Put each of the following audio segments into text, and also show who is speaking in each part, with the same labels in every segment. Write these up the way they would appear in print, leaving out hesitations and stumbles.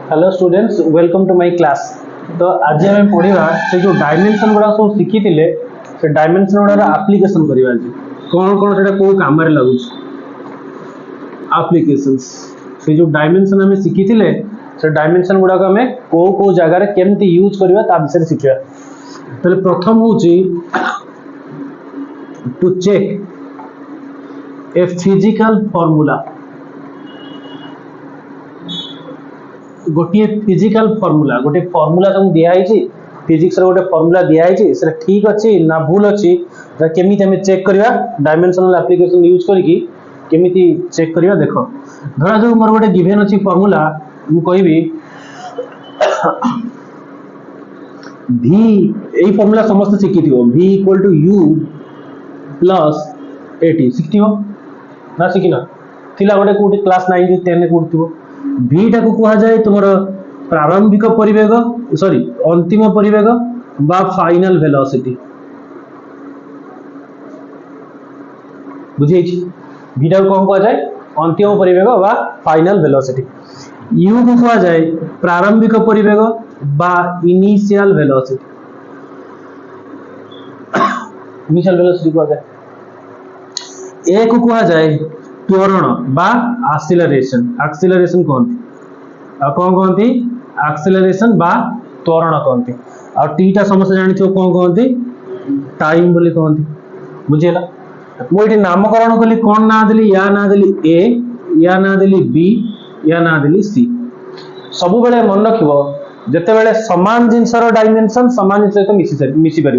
Speaker 1: Hello students, welcome to my class. तो आज आम पढ़ा से जो डायमेंशन गुड़ा सब शिखी से डायमेंशन गुड़ा एप्लिकेशन करवा आज कौन कौन से कौ कम लगुच एप्लिकेशंस से जो डायमेंशन आम शिखी से डायमेंशन गुड़ा आम कौ कौ जगार केमती यूज करवा ता विषय शिखा। तो प्रथम हूँ to check a physical formula, गोटे फिजिकल फॉर्मूला गोटे फॉर्मूला तुमको दिखाई फिजिक्स रो गोटे फॉर्मूला दिखाई से ठीक अच्छी ना भूल अच्छी केमी हमें चेक करवा डायमेंशनल एप्लिकेशन यूज करके केमी चेक करवा। देख धरा जो मोर गोटे गिवन अच्छी फॉर्मूला मुझे भी यही फॉर्मूला समस्त शिखी v equal to u plus a t शिखी ना शिखिन थिला गोटे कोटी क्लास 9 10 कोटी v टा को कहा जाए तुम प्रारंभिक परिवेग सॉरी अंतिम परिवेग बा फाइनल वेलोसिटी बुझे v टा को कौन कहा जाए अंतिम परिवेग बा फाइनल वेलोसिटी। u को कहा जाए प्रारंभिक परिवेग बा इनिशियल वेलोसिटी इनिशियल वेलोसिटी कहा जाए। a को कहा जाए त्वरण बा एक्सीलरेशन एक्सीलरेशन कहती कौन कहती एक्सीलरेशन बा त्वरण कहती आ टीटा समस्त जानी कौन कहती टाइम बोली कहती बुझेगा। मुझे नामकरण कली कौन ना देली या ना देली ए या ना देली बी या ना देली सी सब बेले मन रख जिते बेले समान जिनसर डायमेंशन समान जिन सहित मिसी पार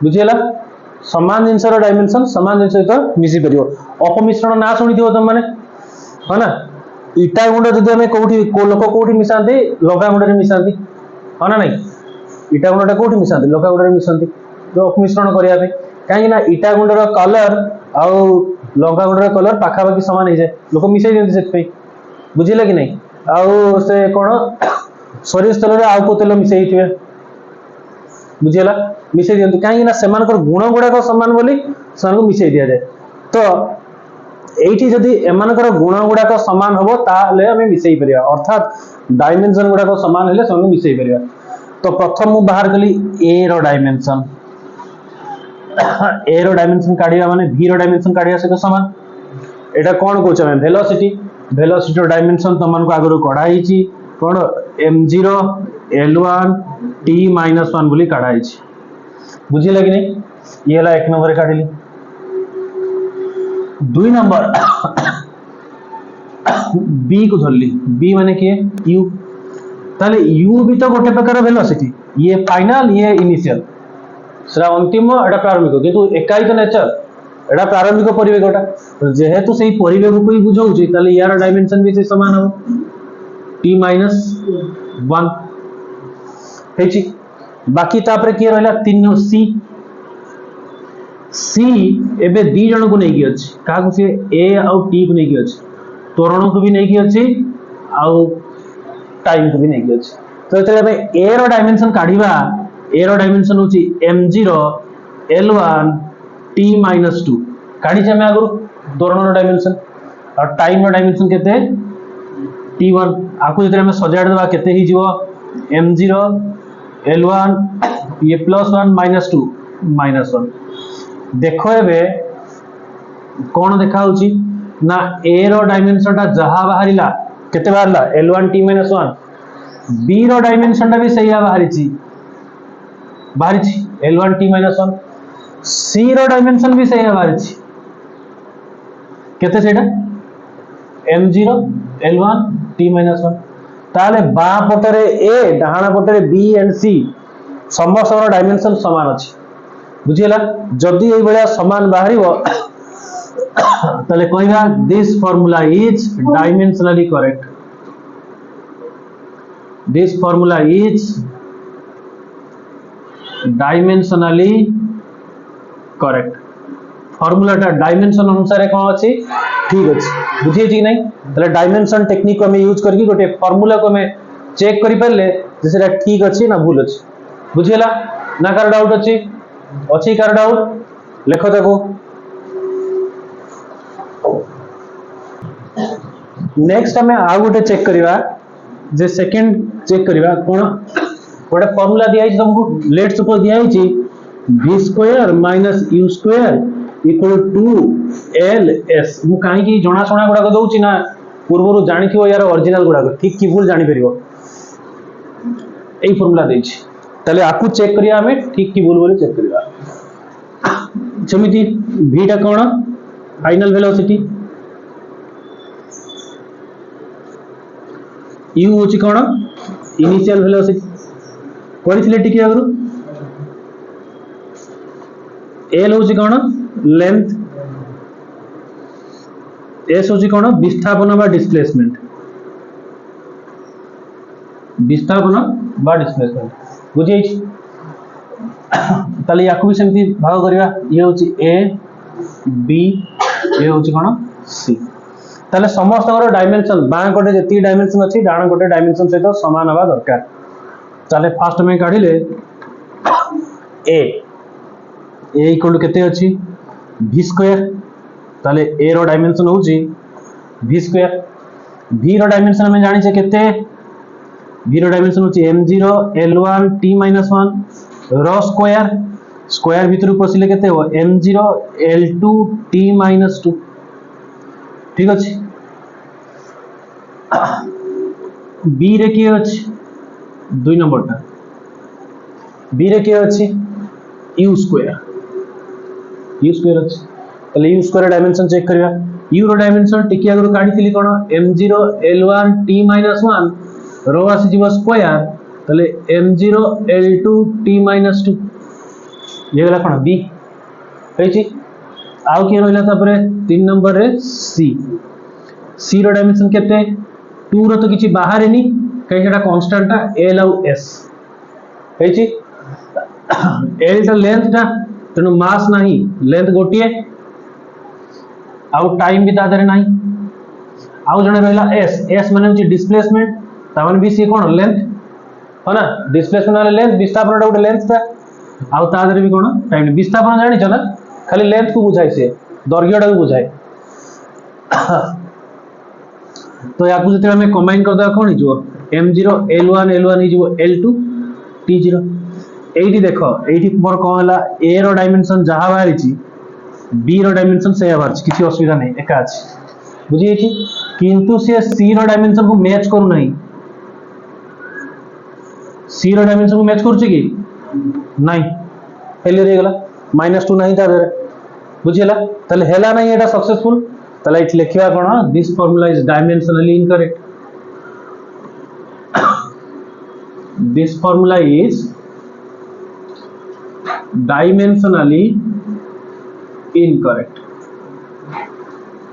Speaker 1: बुझेगा समान जिनसर डायमेंशन समान जिन सहित मिसी पार अपमिश्रण ना शुणी तुम मैंने है ना इटा गुंड जदि आम कौटी लोक कौटी मिसाते लंका गुंड मिसाती है ना नहीं इटा गुंडा कौटी मिसाते लंका गुंड मिसाती जो अपमिश्रण करने कहीं इटा गुंडर कलर आउ लंका गुंडर कलर पाखापाखि सामान हो जाए लोक मिसाई दिखते से बुझे कि नहीं आउ से कौन सोरिष तेल आउ को तेल मिसाई थे बुझीगला मिसाई दिखती कहीं से गुण गुड़ाक सामान बोली से मिसाई दि जाए। तो एठी जदि एमानकर गुण गुड़ाक सामान हम ताले आम मिसई पार अर्थात डायमेंशन गुड़ाक सामान हेले से मिसई पार। तो प्रथम मु बाहर कली ए रो डायमेंशन ए रो डायमेंशन काढ़िया माने v रो डायमेंशन काढ़िया सहित सामान एटा कौन कहूँ आम वेलोसिटी वेलोसिटी डायमेंशन तुम को आगु कढ़ाई कौन m0 l1 t-1 बोली कढ़ाई बुझे कि नहीं ये एक नंबर काढ़ी। दुई नंबर बी को धरली बी माने किए यू ताले यू भी तो गोटे प्रकार वेलोसिटी ये फाइनल ये इनिशियल सेटा अंतिम एटा प्रारंभिक किंतु एकाई तो नेचर एटा प्रारंभिक परिवेगटा जेहेतु से परिवेग को ही बुझाऊची ताले यार डायमेंशन भी से समान हो t-1 हेची बाकी तापरे किए रहला 3 सी सी एबे दी जन को नहीं अच्छी क्या सी ए आउ टी को नहीं अच्छी त्वरण को भी नहीं अच्छी आउ टाइम को भी नहीं अच्छी। तो ये ए रो डायमेंशन काढ़ा ए रो डायमेंशन होची m0 l1 t-2 काढ़ी आम आगु त्वरण रो डायमेंशन और टाइम रो डायमेंशन केते t1 आकु जते हम सजाड़ देबा केते ही जीवो m0 l1 ये +1 -2 -1 देखो एबे कौन देखा ना ए रो डायमेंशन टा जहा बाहरिला केते बाहरला l1 t-1 बी रो डायमेंशन टा भी सही बाहरी l1 t-1 सी रो डायमेंशन भी सही बाहरी केते सेटा m0 l1 t-1 ताले बा पटरे ए डाहाना पटरे बी एंड सी समस्त डायमेंशन समान अछि बुझीला जदि ये बड़ा समान बाहरी ताले कहबा this formula is dimensionally correct this formula is dimensionally correct फार्मूलाटा डायमेंशन अनुसार कौन अच्छी ठीक अच्छे बुझे कि नहीं ताले डायमेंशन टेक्निक को हमें यूज करके गोटे फार्मूला को हमें चेक करि परले जे सेटा ठीक अच्छी ना भूल अच्छी बुझीला ना कार डाउट अच्छी कार डाउट लेख देखो। नेक्स्ट हमें आ गोटे चेक करवा जे सेकंड चेक करबा कोन गोटे फार्मूला दिया है तुमको लेट सपोज दिया है v square minus u square equal to ls मु काहे की जणा छणा गुडा दउची ना पूर्वरु जानिथियो यार ओरिजिनल गुडा ठीक की भूल जानि परिबो एई फार्मूला देछि तले आकु चेक करिया हमें ठीक की भूल बोली चेक करिया जमिति v टा कोन फाइनल वेलोसिटी u होची कोन इनिशियल वेलोसिटी पढ़िथिले टिके आगु l होची कोन लेंथ s होची कोन विस्थापन बा डिस्प्लेसमेंट बुझे ताले याकु भी सेमती भाग करिया ये होची a b ये होची कोन c ताले समस्त डायमेंशन बां कोटे जति डायमेंशन अछि डाण कोटे डायमेंशन सहित समान हवा दरकार ताले फास्ट में काढिले a इक्वल टू केते अछि v स्क्वायर ताले a रो डायमेंशन होची v स्क्वायर v रो डायमेंशन हमें जानि छे केते v रो डायमेंशन होची m0 l1 t-1 रो स्क्वायर स्क्वायर भीतर पसिले केते हो m0 l2 t-2 ठीक अछि b रे की अछि 2 नंबर टा b रे की अछि u स्क्वायर अछि तले u स्क्वायर डायमेंशन चेक करबा u रो डायमेंशन टिकी अगर काढिथिली कोन m0 l1 t-1 रो आसी जीव स्क्वायर तले m0 l2 t-2 ये गला कोन b हेची आउ के रहला तापरे 3 नंबर रे c रो डायमेंशन केते 2 रो तो किछि बाहर एनी कहीं सेटा कांस्टेंट टा l और s हेची l टा लेंथ टा तनु मास नाही लेंथ गोटिए आउ टाइम भी तादरे नाही आउ जने रहला s माने होची डिस्प्लेसमेंट तावन भी सी कोन लेंथ हो ना डिस्प्लेसमेंट वाले लेंथ विस्थापन टा लेंथ ता आउ तादरे भी कोन टाइम विस्थापन जानि छ ना खाली लेंथ को बुझाई से दैर्घ्य टा को बुझाई तो याकु जते हमें कंबाइन कर दा कोन हिजो m0 l1 हिजो l2 t0 एठी देखो एठी मोर कोन हला a रो डायमेंशन जहा बाहरी छी b रो डायमेंशन से बाहर छी किछि असुविधा नै एका अछि बुझी छी किंतु से c रो डायमेंशन को मैच करू नहीं c रो डायमेंशन को मैच करू छी कि नहीं फेलियर हे गेला -2 नहीं ता बुझिला तले हेला नहीं एटा सक्सेसफुल तले इट लिखिया कोन this formula is dimensionally incorrect this formula is dimensionally incorrect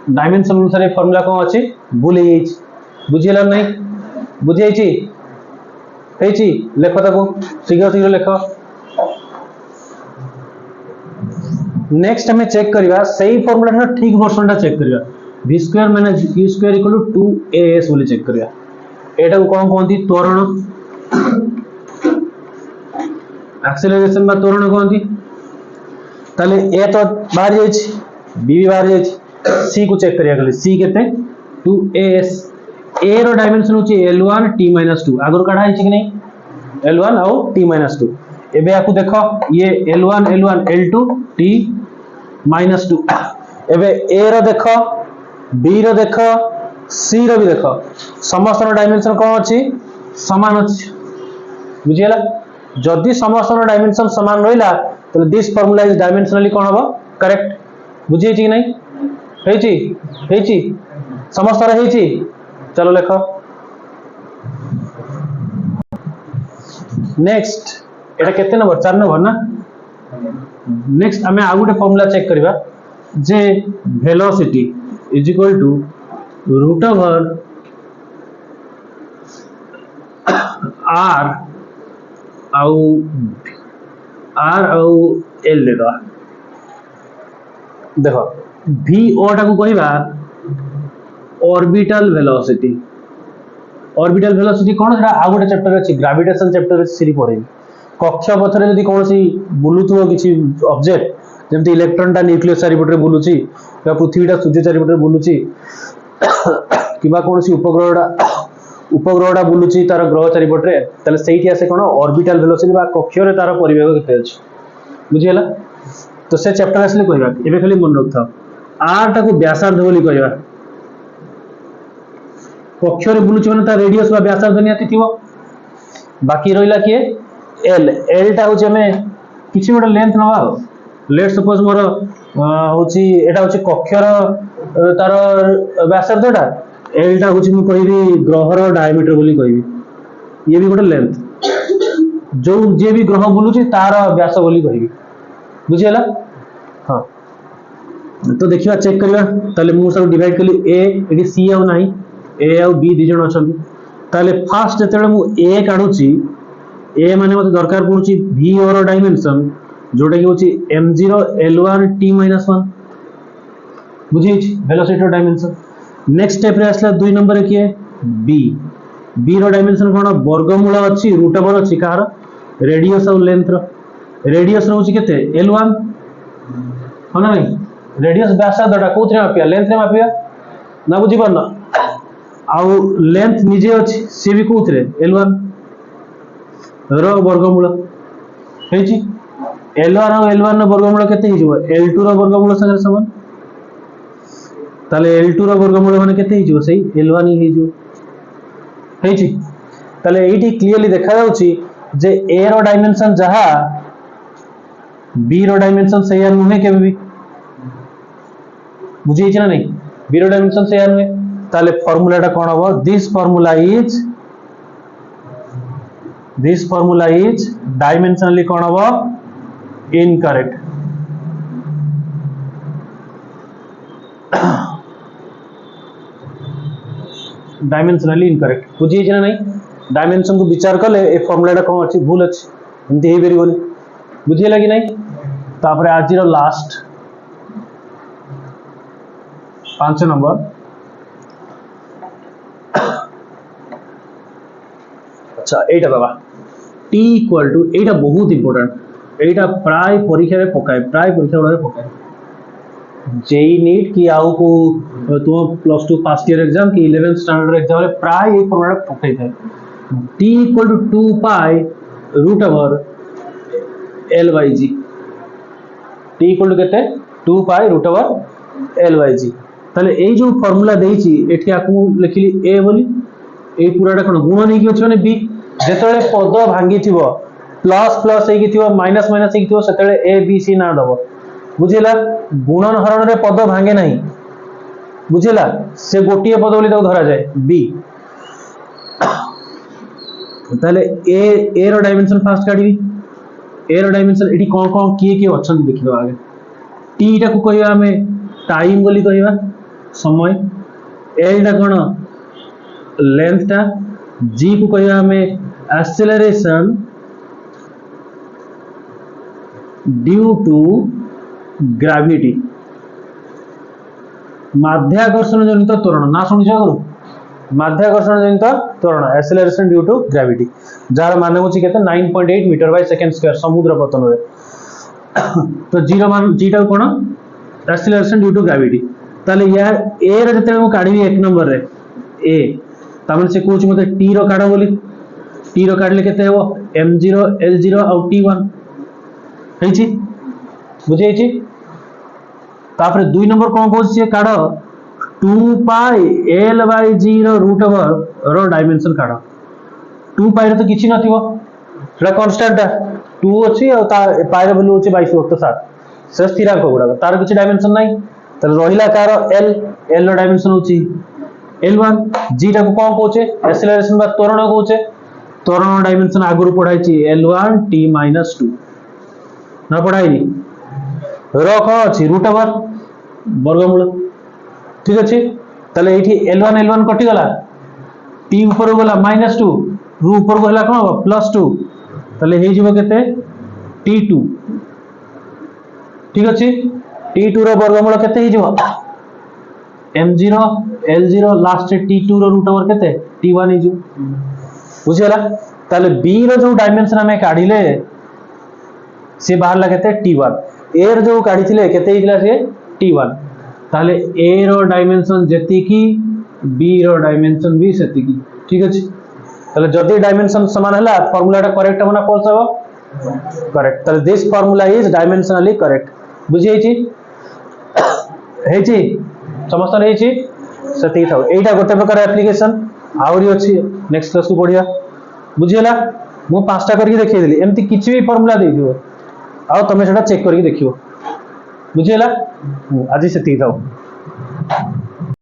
Speaker 1: dimension अनुसार फार्मूला कोन अछि भूल हे बुझिला नहीं बुझै छी हेची लेखो ताको शीघ्र शीघ्र लेखो नेक्स्ट हमें चेक करिवा सही फार्मूला नो ठीक वर्जन टा चेक करिवा v square minus u square equal to 2as बोली चेक करिवा एटा को कोन कोनती त्वरण एक्सेलरेशन बा त्वरण कोनती ताले a तो बाहर जाई छी b भी बाहर जाई छी c को चेक करिया गले c केते 2as a रो डायमेंशन होची l1 t-2 आगर काढा है कि नहीं l1 और t-2 एबे आकु देखो ये l1 l2 t-2 एबे a रो देखो b रो देखो c रो भी देखो समस्त रो डायमेंशन कोन अछि समान अछि बुझियला जदी समस्त रो डायमेंशन समान रहिला तो दिस फार्मूला इज डायमेंशनली कोन हबो करेक्ट बुझियै छी कि नहीं हेची समस्त रो हेची चलो लेखो नेक्स्ट एटा केते नंबर 4 नंबर ना नेक्स्ट हमें आ गुटे फार्मूला चेक करबा जे velocity is equal to root over r आउ l ले दो देखो v o टा को कहबा ऑर्बिटल वेलोसिटी कोन सेटा आ गुटे चैप्टर अछि ग्रेविटेशन चैप्टर सिरी पढे कक्षा पथरे जदी कोनसी बुलुथो किछि ऑब्जेक्ट जेमति इलेक्ट्रॉन टा न्यूक्लियस चारिपटरे बुलुची या पृथ्वी टा सूर्य चारिपटरे बुलुची किबा कोनसी उपग्रहडा उपग्रहटा बुलुची तार ग्रह चारिपटे ताले सेठी आसे कोन ऑर्बिटल वेलोसिटी बा कक्षरे तार परिवेग केते अछि बुझियला। तो से चैप्टर आसले कहबा एबे खाली मन रखथा आर टाको व्यासार्ध बोली कहबा कक्षरे बुलुची माने तार रेडियस बा व्यासार्ध नियति थिबो। बाकी रहिला के एल एल टा होचे में किछि गोटे लेंथ नवा लेट सपोज मोर होची एटा होची कक्षर तार व्यासार्धटा एलटा होची मु कहबी ग्रहर डायमीटर बोली कहबी ये भी गोटे लेंथ जो जे भी ग्रह बुलुची तार व्यास बोली कहबी बुझियला। हां तो देखिबा चेक करिबा ताले मु सब डिवाइड कली ए एडी सी आउ नाही ए आउ बी दि जण अछन ताले फास्ट जेतेले मु ए काढुची ए माने मते दरकार पडुची v और डायमेंशन जोटा कि होची m0 l1 t-1 बुझी वेलोसिटी डायमेंशन। नेक्स्ट स्टेप रे आसला 2 नंबर के b b रो डायमेंशन कोन वर्गमूल अछि रूट ओवर अछि कार रेडियस और लेंथ रो रेडियस रहउची केते l1 होना नहीं रेडियस व्यासार्धटा कोथरे मापिया लेंथ रे मापिया ना बुझी परना आउ लेंथ निजे अछि से भी कोथरे l1 रो वर्गमूल हेची l1 और l1 रो वर्गमूल केते हिजबो l2 रो वर्गमूल संगे समान ताले l2 रो वर्गमूल माने केते हिजबो सही l1 ही हिजबो हेची ताले एठी क्लियरली देखा जाउची जे a रो डायमेंशन जहा b रो डायमेंशन सही नुहे केबे भी बुझी छी ना नहीं b रो डायमेंशन सही नुहे ताले फार्मूलाटा कोन हबो दिस फार्मूला इज डायमेंशनली कोन हबो इनकरेक्ट डायमेंशनली इनकरेक्ट बुझी छी ना नहीं डायमेंशन को विचार कले ए फार्मूलाटा कोन अछि भूल अछि एंती हे बेरी बोली बुझियला कि नहीं। तापरे आज रो लास्ट 5 नंबर अच्छा एटा बाबा t इक्वल टू एटा बहुत इंपोर्टेंट एटा प्राय परीक्षा रे पकाय प्राय परीक्षा रे पकाय जेई नीट की आउ को तुम प्लस 2 फर्स्ट ईयर एग्जाम की 11th स्टैंडर्ड एग्जाम रे प्राय ए फॉर्मूला पकाय थाए t equal to 2 pi root over l by g t equal to केते 2 pi root over l by g ताले ए जो फार्मूला देइची एठी आकु लिखिली a बोली ए पूराटा कोन गुण नै कि अछि माने b जेतले पद भांगी थिबो प्लस प्लस हे कि थिबो माइनस माइनस हे कि थिबो सेतले a b c ना दबो बुझिला गुणन हरण रे पद भांगे नाही बुझिला से गोटिए पद बोली तो धरा जाय b ताले a रो डायमेंशन फास्ट काढी a रो डायमेंशन एठी कोन कोन किए अछन देखिबा आगे t टा को कहिबा हमें टाइम बोली कहिबा समय l टा कोन लेंथ टा g को कहिबा हमें एक्सेलरेशन ड्यू टू ग्रेविटी माध्याकर्षण जनित त्वरण ना सुनि जागरो माध्याकर्षण जनित त्वरण एक्सेलरेशन ड्यू टू ग्रेविटी जार माने होची केते 9.8 मीटर बाय सेकंड स्क्वायर समुद्र पतन रे तो जीरो मान g टा कोन एक्सेलरेशन ड्यू टू ग्रेविटी ताले यार a रे जते हम काढी 1 नंबर रे a तामन से कोच मते t रो काढो बोली t रो काढले केते हेबो m0 l0 और t1 हेची बुझे हेची तापर 2 नंबर कोन कोच से काढो 2 pi l by g rho root over rho dimension काढो 2 पाई रे तो किछि नथिबो सेटा कांस्टेंट 2 अछि और ता पाई रे वैल्यू अछि 22.7 से स्थिरांक गुडा तार किछि डायमेंशन नाही त रहिला कार l l रो डायमेंशन होछि l1 g टा को कोन कोचे एक्सेलरेशन बा त्वरण कोचे त्वरण डायमेंशन आगुरु पढाई छी l1 t-2 ना पढाई नी रो को अछि रूट ओवर वर्गमूल ठीक अछि तले एठी l1 l1 कटि गला t ऊपर गला -2 रू ऊपर गला कोन +2 तले हे जिवो केते t2 ठीक अछि t2 रो वर्गमूल केते हे जिवो m0 l0 लास्ट t2 रो रूट ओवर केते t1 हे जिवो बुझियला ताले b रो जो डायमेंशन हमें काढिले से बाहर ला केते t1 a रो जो काढिथिले केते हिला से t1 ताले a रो डायमेंशन जेति की b रो डायमेंशन भी सेति की ठीक अच्छे ताले जदि डायमेंशन समान है फॉर्मूलाटा करेक्ट हम ना फॉल्स हम करेक्ट ताले this formula is dimensionally correct बुझी हेची समस्त हेची सेति थाउ एटा गोटे प्रकार एप्लीकेशन आउरी अछि नेक्स्ट क्लास को पढिया बुझियला मु पांचटा करके देखै देली एमती किछि भी फॉर्मूला दे दियो आ तमे सेटा चेक करके देखियो बुझियला आज सेति थाउ।